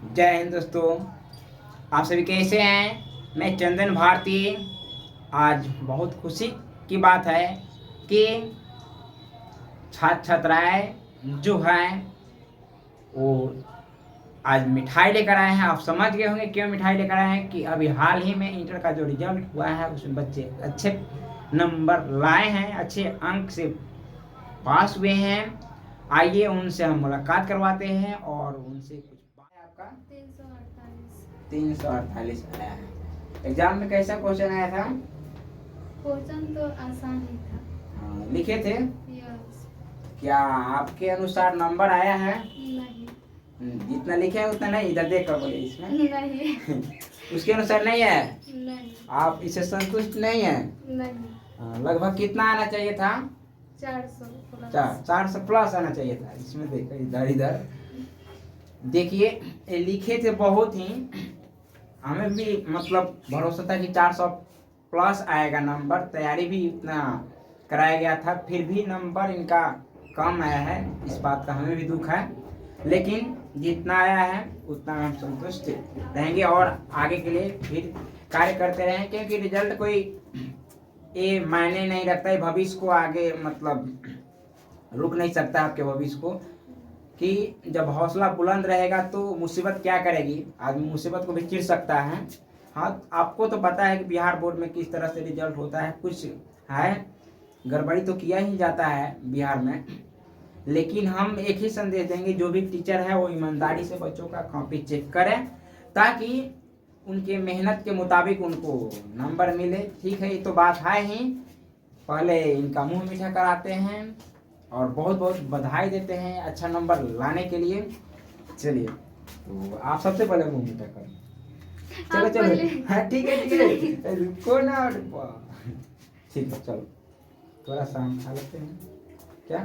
जय हिंद दोस्तों। आप सभी कैसे हैं? मैं चंदन भारती। आज बहुत खुशी की बात है कि छात्र छात्राएं जो हैं वो आज मिठाई लेकर आए हैं। आप समझ गए होंगे क्यों मिठाई लेकर आए हैं कि अभी हाल ही में इंटर का जो रिजल्ट हुआ है उसमें बच्चे अच्छे नंबर लाए हैं, अच्छे अंक से पास हुए हैं। आइए उनसे हम मुलाकात करवाते हैं और उनसे कुछ बात आपका 348 आया है। एग्जाम में कैसा क्वेश्चन आया था? क्वेश्चन तो आसान ही था। हाँ, लिखे थे। यस। क्या आपके अनुसार नंबर आया है? नहीं। जितना लिखे हैं उतना नहीं, इधर देख कर बोले इसमें नहीं। उसके अनुसार नहीं है। नहीं। आप इससे संतुष्ट नहीं है? नहीं। लगभग कितना आना चाहिए था? 400 प्लस। 400 प्लस आना चाहिए था। इसमें देखो इधर इधर देखिए, ये लिखे थे बहुत ही। हमें भी मतलब भरोसा था कि 400 प्लस आएगा नंबर, तैयारी भी इतना कराया गया था, फिर भी नंबर इनका कम आया है। इस बात का हमें भी दुख है, लेकिन जितना आया है उतना हम संतुष्ट रहेंगे और आगे के लिए फिर कार्य करते रहें, क्योंकि रिजल्ट कोई ये मायने नहीं रखता है भविष्य को। आगे मतलब रुक नहीं सकता आपके भविष्य को, कि जब हौसला बुलंद रहेगा तो मुसीबत क्या करेगी, आदमी मुसीबत को भी चिढ़ सकता है। हाँ, आपको तो पता है कि बिहार बोर्ड में किस तरह से रिजल्ट होता है। कुछ है गड़बड़ी तो किया ही जाता है बिहार में, लेकिन हम एक ही संदेश देंगे, जो भी टीचर है वो ईमानदारी से बच्चों का कॉपी चेक करें ताकि उनके मेहनत के मुताबिक उनको नंबर मिले। ठीक है, ये तो बात है ही। पहले इनका मुंह मीठा कराते हैं और बहुत बहुत बधाई देते हैं अच्छा नंबर लाने के लिए। चलिए, तो आप सबसे पहले मुंह मीठा करें। चलो चलो, हाँ ठीक है, रुको ना। ठीक है, चलो थोड़ा सा हम खा लेते हैं। क्या?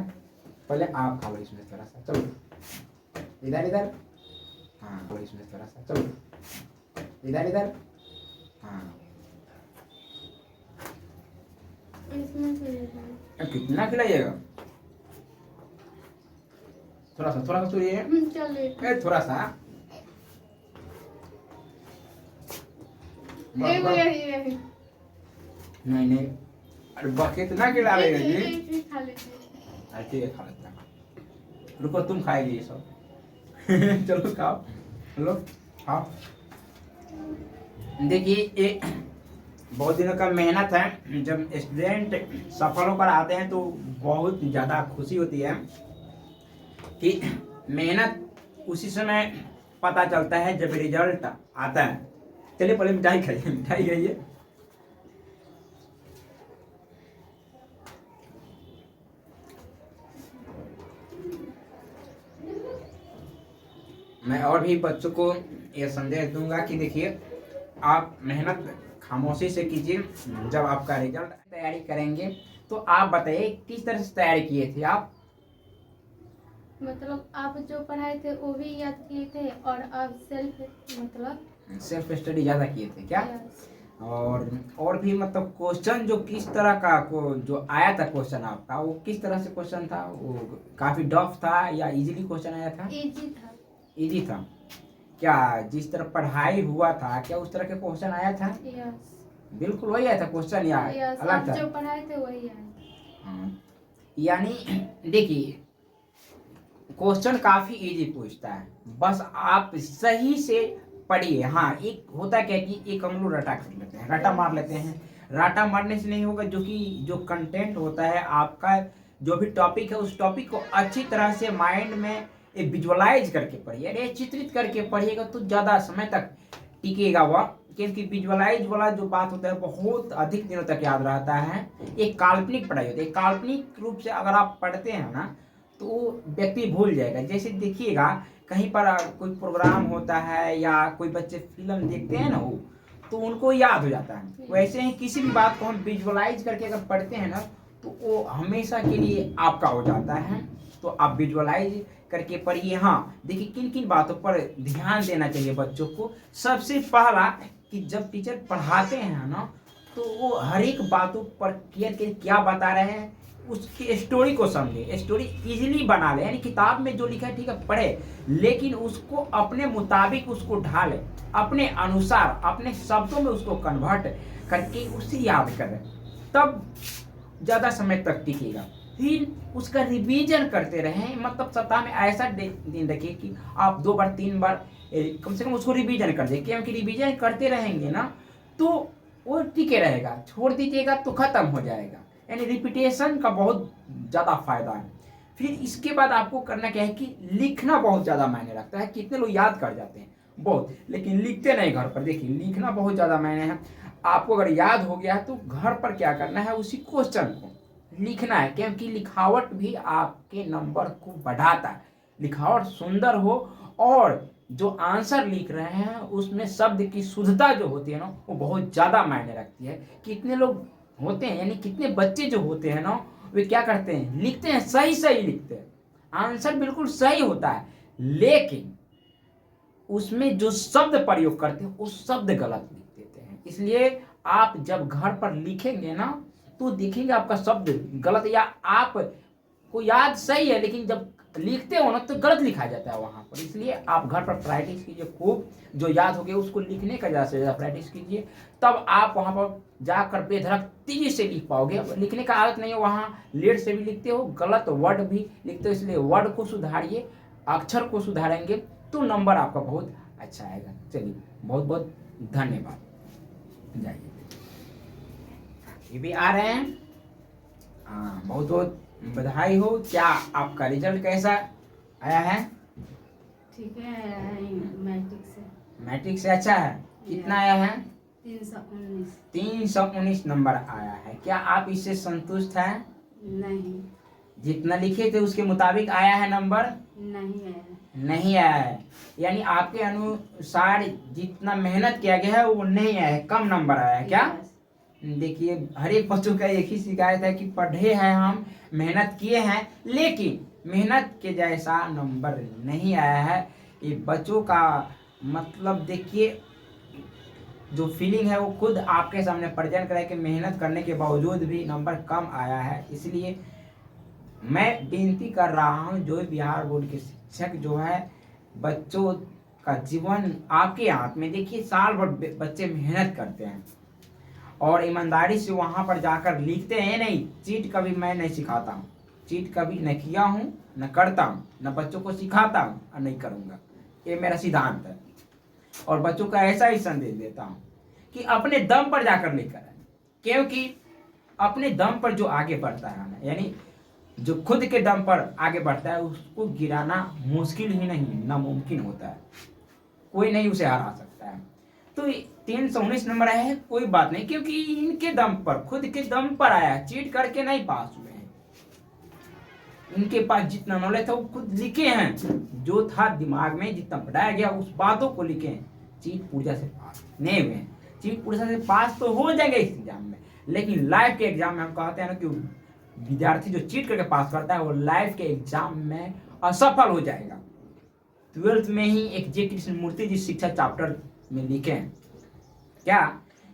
पहले आप खा लो इसमें थोड़ा सा। चलो इधर इधर, हाँ थोड़ा इसमें थोड़ा सा। चलो इधर इधर, हाँ। इसमें से कितना खिलाइएगा? थोड़ा सा सुनिए। चलिए। थोड़ा सा यही। नहीं नहीं, अरे बकेट ना खिला रहे जी। खा लीजिए। ठीक है, खा लेते हैं। रुको, तुम खाएगी ये सब। चलो खाओ, लो खाओ। देखिए, ये बहुत दिनों का मेहनत है। जब स्टूडेंट सफल होकर आते हैं तो बहुत ज़्यादा खुशी होती है कि मेहनत उसी समय पता चलता है जब रिजल्ट आता है। चलिए पहले मिठाई खाइए, मिठाई खाइए। मैं और भी बच्चों को यह संदेश दूंगा कि देखिए, आप मेहनत खामोशी से कीजिए। जब आपका रिजल्ट तैयारी करेंगे तो आप बताइए किस तरह से तैयारी किए थे आप? मतलब आप जो पढ़ाए थे वो भी याद किए थे और आप सेल्फ स्टडी ज़्यादा किए थे क्या? यस। और भी मतलब क्वेश्चन जो किस तरह का जो आया था क्वेश्चन आपका, वो किस तरह से क्वेश्चन था? वो काफ़ी टफ था या इजीली क्वेश्चन आया था? इजी था। इजी था। क्या जिस तरह पढ़ाई हुआ था क्या उस तरह के क्वेश्चन आया था? यस। बिल्कुल वही आया था क्वेश्चन या यस, अलग आप था? जो पढ़ाए थे वही आया। हाँ, यानी देखिए, क्वेश्चन काफी इजी पूछता है, बस आप सही से पढ़िए। हाँ, एक होता क्या कि एक हम लोग रटा कर लेते हैं, रटा मार लेते हैं। रटा मारने से नहीं होगा, जो कि जो कंटेंट होता है आपका, जो भी टॉपिक है उस टॉपिक को अच्छी तरह से माइंड में विजुअलाइज करके पढ़िए। अरे चित्रित करके पढ़िएगा तो ज़्यादा समय तक टिकेगा वह, क्योंकि विजुअलाइज वाला जो बात होता है बहुत अधिक दिनों तक याद रहता है। एक काल्पनिक पढ़ाई होती है। काल्पनिक रूप से अगर आप पढ़ते हैं ना तो व्यक्ति भूल जाएगा। जैसे देखिएगा, कहीं पर कोई प्रोग्राम होता है या कोई बच्चे फिल्म देखते हैं ना, वो तो उनको याद हो जाता है। वैसे ही किसी भी बात को हम विजुअलाइज करके अगर पढ़ते हैं ना तो वो हमेशा के लिए आपका हो जाता है। तो आप विजुअलाइज करके पढ़िए। हाँ, देखिए किन किन बातों पर ध्यान देना चाहिए बच्चों को। सबसे पहला कि जब टीचर पढ़ाते हैं ना तो वो हर एक बातों पर केयर के क्या बता रहे हैं उसकी स्टोरी को समझे, स्टोरी इजीली बना ले, यानी किताब में जो लिखा है ठीक है पढ़े, लेकिन उसको अपने मुताबिक उसको ढाले, अपने अनुसार अपने शब्दों में उसको कन्वर्ट करके उसे याद करें, तब ज़्यादा समय तक टिकेगा। फिर उसका रिवीजन करते रहें, मतलब सप्ताह में ऐसा दिन रखिए कि आप 2 बार 3 बार कम से कम उसको रिवीजन कर दें, क्योंकि रिवीजन करते रहेंगे ना तो वो टिके रहेगा, छोड़ दीजिएगा तो खत्म हो जाएगा। यानी रिपीटेशन का बहुत ज़्यादा फायदा है। फिर इसके बाद आपको करना क्या है कि लिखना बहुत ज़्यादा मायने रखता है। कितने लोग याद कर जाते हैं बहुत, लेकिन लिखते नहीं घर पर। देखिए लिखना बहुत ज़्यादा मायने है। आपको अगर याद हो गया तो घर पर क्या करना है, उसी क्वेश्चन को लिखना है, क्योंकि लिखावट भी आपके नंबर को बढ़ाता है। लिखावट सुंदर हो और जो आंसर लिख रहे हैं उसमें शब्द की शुद्धता जो होती है ना वो बहुत ज़्यादा मायने रखती है। कितने लोग होते हैं, यानी कितने बच्चे जो होते हैं ना वे क्या करते हैं, लिखते हैं सही सही लिखते हैं, आंसर बिल्कुल सही होता है, लेकिन उसमें जो शब्द प्रयोग करते हैं उस शब्द गलत लिख देते हैं। इसलिए आप जब घर पर लिखेंगे ना तो देखेंगे आपका शब्द गलत, या आप को याद सही है लेकिन जब लिखते हो ना तो गलत लिखा जाता है वहां पर। इसलिए आप घर पर प्रैक्टिस कीजिए खूब, जो याद हो गया उसको लिखने का ज़्यादा से ज़्यादा प्रैक्टिस कीजिए, तब आप वहां पर जाकर बेधड़क तेजी से लिख पाओगे। लिखने का आदत नहीं है, वहाँ लेट से भी लिखते हो, गलत वर्ड भी लिखते हो, इसलिए वर्ड को सुधारिए, अक्षर को सुधारेंगे तो नंबर आपका बहुत अच्छा आएगा। चलिए बहुत बहुत धन्यवाद। जाइए ये भी आ रहे हैं। हाँ बहुत बहुत बधाई हो। क्या आपका रिजल्ट कैसा आया है? ठीक है, मैट्रिक से। मैट्रिक से अच्छा है। कितना आया है? 319। 319 नंबर आया है। क्या आप इससे संतुष्ट हैं? नहीं। जितना लिखे थे उसके मुताबिक आया है नंबर? नहीं आया। नहीं आया है, यानी आपके अनुसार जितना मेहनत किया गया है वो नहीं आया है, कम नंबर आया है क्या? देखिए हर एक बच्चों का एक ही शिकायत है कि पढ़े हैं हम, मेहनत किए हैं, लेकिन मेहनत के जैसा नंबर नहीं आया है। ये बच्चों का मतलब देखिए जो फीलिंग है वो खुद आपके सामने प्रेजेंट करे कि मेहनत करने के बावजूद भी नंबर कम आया है। इसलिए मैं विनती कर रहा हूँ जो बिहार बोर्ड के शिक्षक जो है, बच्चों का जीवन आपके हाथ में। देखिए साल भर बच्चे मेहनत करते हैं और ईमानदारी से वहाँ पर जाकर लिखते हैं। नहीं चीट कभी मैं नहीं सिखाता हूँ, चीट कभी न किया हूँ, न करता हूँ, न बच्चों को सिखाता हूँ और नहीं करूँगा। ये मेरा सिद्धांत है और बच्चों का ऐसा ही संदेश देता हूँ कि अपने दम पर जाकर लेकर आए, क्योंकि अपने दम पर जो आगे बढ़ता है ना, यानी जो खुद के दम पर आगे बढ़ता है उसको गिराना मुश्किल ही नहीं नामुमकिन होता है, कोई नहीं उसे हरा सकता है। तो 319 नंबर आया है, कोई बात नहीं, क्योंकि इनके दम पर खुद के दम पर आया है, चीट करके नहीं पास हुए हैं। इनके पास जितना नॉलेज था वो खुद लिखे हैं, जो था दिमाग में जितना पढ़ाया गया उस बातों को लिखे हैं। चीट पूर्जा से पास नहीं हुए हैं। चीट पूर्जा से पास तो हो जाएंगे इस एग्जाम में, लेकिन लाइफ के एग्जाम में हम कहते हैं ना कि विद्यार्थी जो चीट करके पास करता है वो लाइफ के एग्जाम में असफल हो जाएगा। 12th में ही एक जे कृष्णमूर्ति जी शिक्षा चैप्टर में लिखे हैं क्या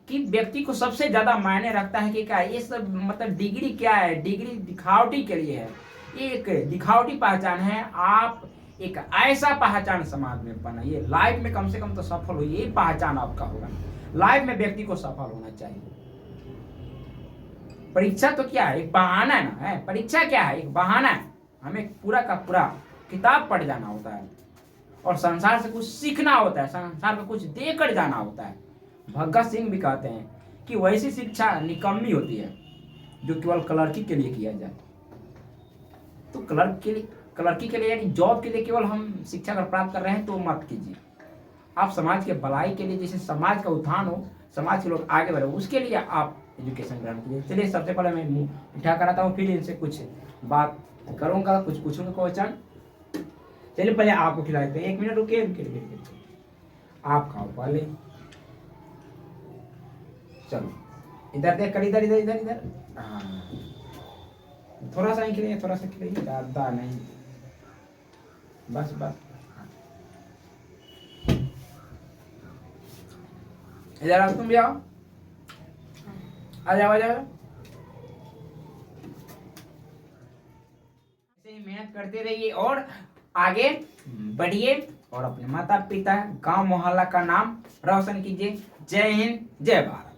कि व्यक्ति को सबसे ज्यादा मायने रखता है कि क्या ये सब मतलब डिग्री क्या है, डिग्री दिखावटी के लिए है, ये एक दिखावटी पहचान है। आप एक ऐसा पहचान समाज में बनाइए, लाइफ में कम से कम तो सफल हो, ये पहचान आपका होगा। लाइफ में व्यक्ति को सफल होना चाहिए। परीक्षा तो क्या है, एक बहाना है ना, है परीक्षा क्या है, एक बहाना है। हमें पूरा का पूरा किताब पढ़ जाना होता है और संसार से कुछ सीखना होता है, संसार को कुछ देकर जाना होता है। भगत सिंह भी कहते हैं कि वैसी शिक्षा निकम्मी होती है जो केवल क्लर्की के लिए किया जाए। तो क्लर्की के लिए यानी जॉब के लिए केवल हम शिक्षा अगर प्राप्त कर रहे हैं तो मत कीजिए। आप समाज के भलाई के लिए, जैसे समाज का उत्थान हो, समाज के लोग आगे बढ़े, उसके लिए आप एजुकेशन ग्रहण कीजिए। चलिए सबसे पहले मैं मुँह उठा कराता हूँ, फिर इनसे कुछ बात करूँगा, कुछ पूछूंगा क्वेश्चन। चलिए पहले आपको खिला देते हैं, 1 मिनट रुकिए, आप खाओ पहले। चलो इधर देख कर, इधर इधर इधर इधर, हाँ थोड़ा सा ही खिलाइए, थोड़ा सा खिलाइए, ज़्यादा नहीं, बस बस। इधर आओ, तुम भी आओ, आ जाओ आ जाओ। करते रहिए और आगे बढ़िए और अपने माता पिता गांव मोहल्ला का नाम रोशन कीजिए। जय हिंद, जय भारत।